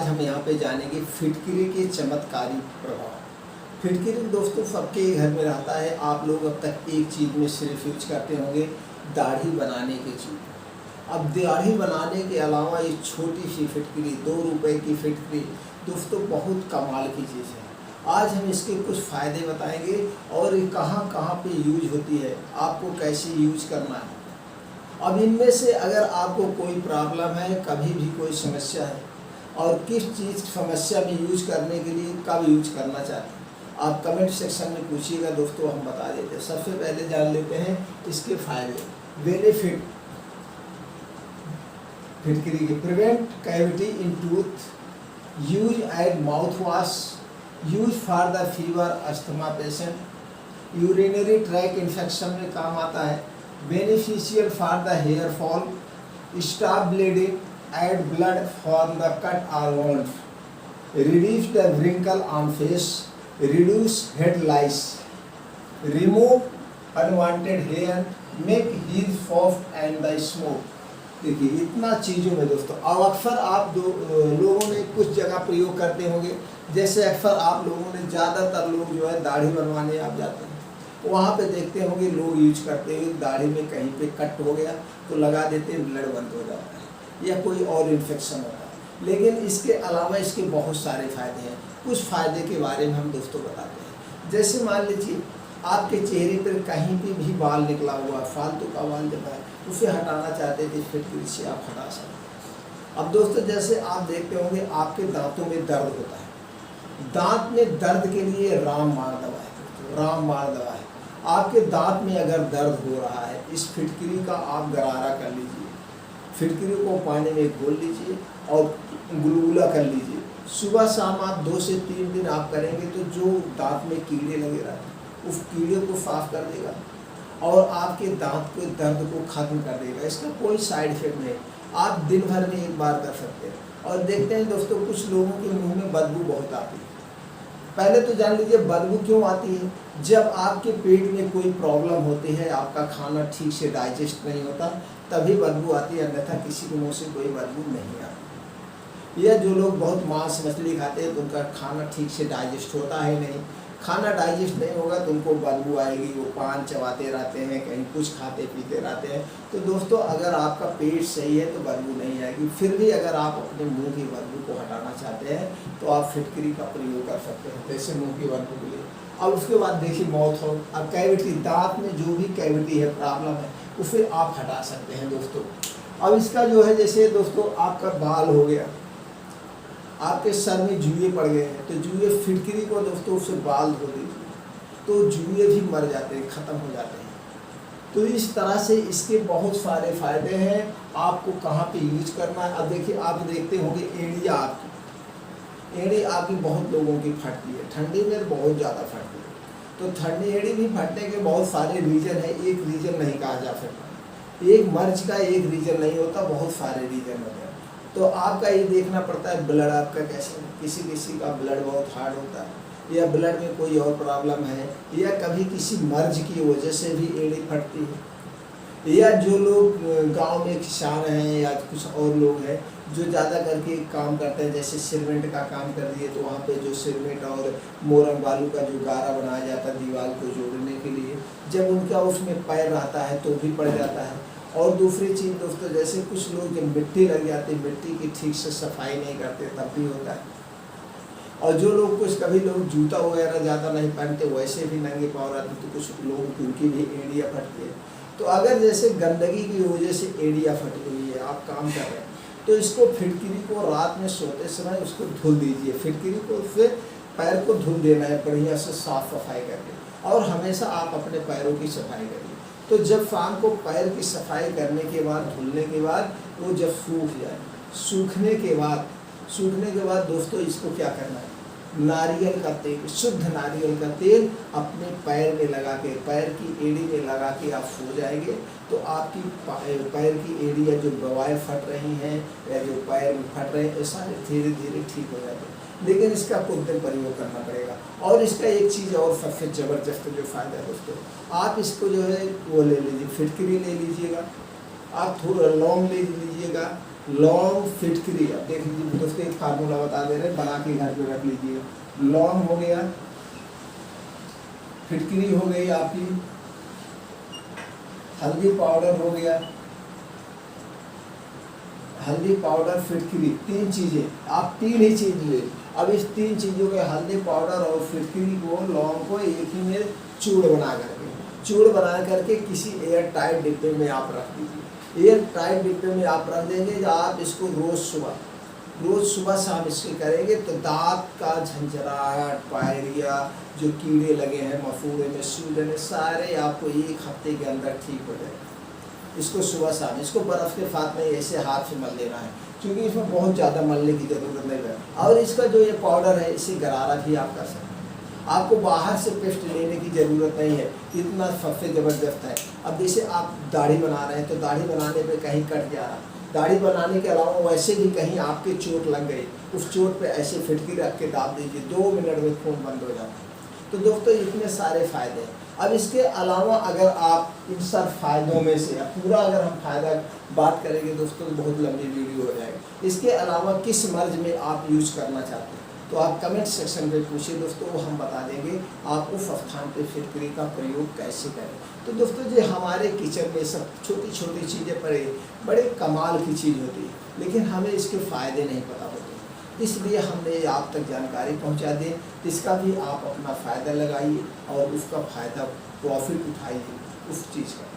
हम यहाँ पे जानेंगे फिटकरी के चमत्कारी प्रभाव। फिटकरी दोस्तों सबके घर में रहता है। आप लोग अब तक एक चीज़ में सिर्फ यूज करते होंगे, दाढ़ी बनाने की चीज़। अब दाढ़ी बनाने के अलावा ये छोटी सी फिटकरी, 2 रुपए की फिटकरी दोस्तों बहुत कमाल की चीज़ है। आज हम इसके कुछ फ़ायदे बताएंगे और ये कहाँ कहाँ पे यूज होती है, आपको कैसे यूज करना है। अब इनमें से अगर आपको कोई प्रॉब्लम है, कभी भी कोई समस्या है और किस चीज़ समस्या में यूज करने के लिए कब यूज करना चाहते हैं, आप कमेंट सेक्शन में पूछिएगा दोस्तों, हम बता देते हैं। सबसे पहले जान लेते हैं इसके फायदे। बेनिफिट फिटकरी के, prevent cavity in tooth, use as mouth wash, use for the fever asthma patient, urinary tract infection में काम आता है, beneficial for the hair fall, stop bleeding, aid blood for the cut और wound, reduce the wrinkle on face, reduce head lice, remove unwanted hair, make heels soft and the smooth. देखिए इतना चीज़ों में दोस्तों, अब अक्सर आप लोगों ने कुछ जगह प्रयोग करते होंगे। जैसे अक्सर आप लोगों ने, ज़्यादातर लोग जो है दाढ़ी बनवाने आप जाते हैं, वहाँ पे देखते होंगे लोग यूज करते हुए दाढ़ी में कहीं पे कट हो गया तो लगा देते हैं, ब्लड बंद हो जाता है या कोई और इन्फेक्शन होता है। लेकिन इसके अलावा इसके बहुत सारे फ़ायदे हैं। कुछ फ़ायदे के बारे में हम दोस्तों बताते हैं। जैसे मान लीजिए आपके चेहरे पर कहीं पे भी बाल निकला हुआ, फालतू का बाल जब है उसे हटाना चाहते थे, फिटकरी से आप हटा सकते हैं। अब दोस्तों जैसे आप देखते होंगे आपके दांतों में दर्द होता है, दांत में दर्द के लिए रामबाण दवा है, रामबाण दवा है। आपके दांत में अगर दर्द हो रहा है, इस फिटकरी का आप गरारा कर लीजिए, फिटकरी को पानी में घोल लीजिए और गुलगुला कर लीजिए। सुबह शाम आप 2 से 3 दिन आप करेंगे तो जो दांत में कीड़े लगे रहते हैं उस कीड़े को साफ कर देगा और आपके दांत के दर्द को ख़त्म कर देगा। इसका कोई साइड इफेक्ट नहीं, आप दिन भर में एक बार कर सकते हैं। और देखते हैं दोस्तों कुछ लोगों के मुंह में बदबू बहुत आती है। पहले तो जान लीजिए बदबू क्यों आती है। जब आपके पेट में कोई प्रॉब्लम होती है, आपका खाना ठीक से डाइजेस्ट नहीं होता, तभी बदबू आती है, अन्यथा किसी के मुँह से कोई बदबू नहीं आती। या जो लोग बहुत मांस मछली खाते हैं तो उनका खाना ठीक से डाइजेस्ट होता है नहीं, खाना डाइजेस्ट नहीं होगा तो उनको बदबू आएगी, वो पान चबाते रहते हैं, कहीं कुछ खाते पीते रहते हैं। तो दोस्तों अगर आपका पेट सही है तो बदबू नहीं आएगी। फिर भी अगर आप अपने मुंह की बदबू को हटाना चाहते हैं तो आप फिटकरी का प्रयोग कर सकते हैं, जैसे मुंह की बदबू के लिए। अब उसके बाद देखिए माउथ हो, अब कैविटी, दांत में जो भी कैविटी है, प्रॉब्लम है, उसे आप हटा सकते हैं दोस्तों। अब इसका जो है, जैसे दोस्तों आपका बाल हो गया, आपके सर में जुए पड़ गए हैं, तो जुए फिटकरी को दोस्तों उससे बाल धो दीजिए तो जुए भी मर जाते हैं, ख़त्म हो जाते हैं। तो इस तरह से इसके बहुत सारे फ़ायदे हैं। आपको कहाँ पे यूज करना है। अब देखिए आप देखते होंगे एड़ियाँ आपकी, एड़ी आपकी बहुत लोगों की फटती है, ठंडी में बहुत ज़्यादा फटती है। तो ठंडी एड़ी भी फटने के बहुत सारे रीज़न है, एक रीज़न नहीं कहा जा सकता, एक मर्ज का एक रीज़न नहीं होता, बहुत सारे रीज़न होते हैं। तो आपका ये देखना पड़ता है ब्लड आपका कैसे, किसी किसी का ब्लड बहुत हार्ड होता है या ब्लड में कोई और प्रॉब्लम है या कभी किसी मर्ज की वजह से भी एड़ी फटती है। या जो लोग गांव में किसान हैं या कुछ और लोग हैं जो ज़्यादा करके काम करते हैं, जैसे सीमेंट का काम कर दिए तो वहाँ पे जो सीमेंट और मोरम बालू का जो गारा बनाया जाता है दीवार को जोड़ने के लिए, जब उनका उसमें पैर रहता है तो भी पड़ जाता है। और दूसरी चीज़ दोस्तों, जैसे कुछ लोग जब मिट्टी लग जाती है, मिट्टी की ठीक से सफाई नहीं करते तब भी होता है। और जो लोग कभी लोग जूता वगैरह ज़्यादा नहीं पहनते, वैसे भी नंगे पाँव रहते, तो कुछ लोगों की उनकी भी एड़ियाँ फटती है। तो अगर जैसे गंदगी की वजह से एड़ियाँ फट गई है, आप काम कर रहे हैं, तो इसको फिटकरी को रात में सोते समय उसको धुल दीजिए। फिटकरी को फिर पैर को धुल देना है बढ़िया से साफ सफाई करके, और हमेशा आप अपने पैरों की सफाई करिए। तो जब शाम को पैर की सफाई करने के बाद, धुलने के बाद, वो जब सूख जाए, सूखने के बाद दोस्तों इसको क्या करना है, नारियल का तेल, शुद्ध नारियल का तेल अपने पैर में लगा के, पैर की एड़ी में लगा के आप सो जाएंगे तो आपकी पैर की एड़ी या जो बवाएं फट रही हैं या जो पैर में फट रहे हैं, सारे धीरे धीरे ठीक हो जाते हैं। लेकिन इसका कुछ दिन प्रयोग करना पड़ेगा। और इसका एक चीज़ और सबसे ज़बरदस्त जो फ़ायदा है दोस्तों, आप इसको जो है वो ले लीजिए, फिटकरी ले लीजिएगा, आप थोड़ा लौंग ले लीजिएगा, लौंग फिटकरी, अब देख लीजिए दोस्तों एक फार्मूला बता दे रहे हैं, बना के घर पे रख लीजिए। लौंग हो गया, फिटकरी हो गई आपकी, हल्दी पाउडर हो गया, हल्दी पाउडर फिटकरी, तीन चीजें, आप तीन ही चीज ले। अब इस तीन चीजों के हल्दी पाउडर और फिटकरी को, लौंग को एक ही में चूड़ बना करके किसी एयर टाइट डिब्बे में आप रख दीजिए। एयर टाइट डिब्बे में आप रख देंगे, जब आप इसको रोज सुबह शाम इसके करेंगे तो दांत का झंझराहट, पायरिया, जो कीड़े लगे हैं मफूरे में, सूजन, सारे आपको एक हफ्ते के अंदर ठीक हो जाएगा। इसको सुबह शाम, इसको बर्फ के साथ में ऐसे हाथ से मल लेना है, क्योंकि इसमें बहुत ज़्यादा मलने की ज़रूरत नहीं है। और इसका जो ये पाउडर है, इसे गरारा भी आप कर सकते हैं। आपको बाहर से पेस्ट लेने की ज़रूरत नहीं है, इतना सबसे ज़बरदस्त है। अब जैसे आप दाढ़ी बना रहे हैं तो दाढ़ी बनाने पे कहीं कट जा रहा, दाढ़ी बनाने के अलावा वैसे भी कहीं आपके चोट लग गई, उस चोट पे ऐसे फिटकी रख के दाब दीजिए, 2 मिनट में खून बंद हो जाता है। तो दोस्तों इतने सारे फ़ायदे हैं। अब इसके अलावा अगर आप इन सब फायदों में से पूरा अगर हम फायदा बात करेंगे दोस्तों तो बहुत लंबी वीडियो हो जाएगी। इसके अलावा किस मर्ज में आप यूज़ करना चाहते हैं तो आप कमेंट सेक्शन में पूछिए दोस्तों, वो हम बता देंगे आप उस स्थान पे फिटकरी का प्रयोग कैसे करें। तो दोस्तों जो हमारे किचन में सब छोटी छोटी चीज़ें बड़े कमाल की चीज़ होती है, लेकिन हमें इसके फ़ायदे नहीं पता होते, इसलिए हमने आप तक जानकारी पहुंचा दी। इसका भी आप अपना फ़ायदा लगाइए और उसका फ़ायदा प्रॉफिट उठाइए उस चीज़ का।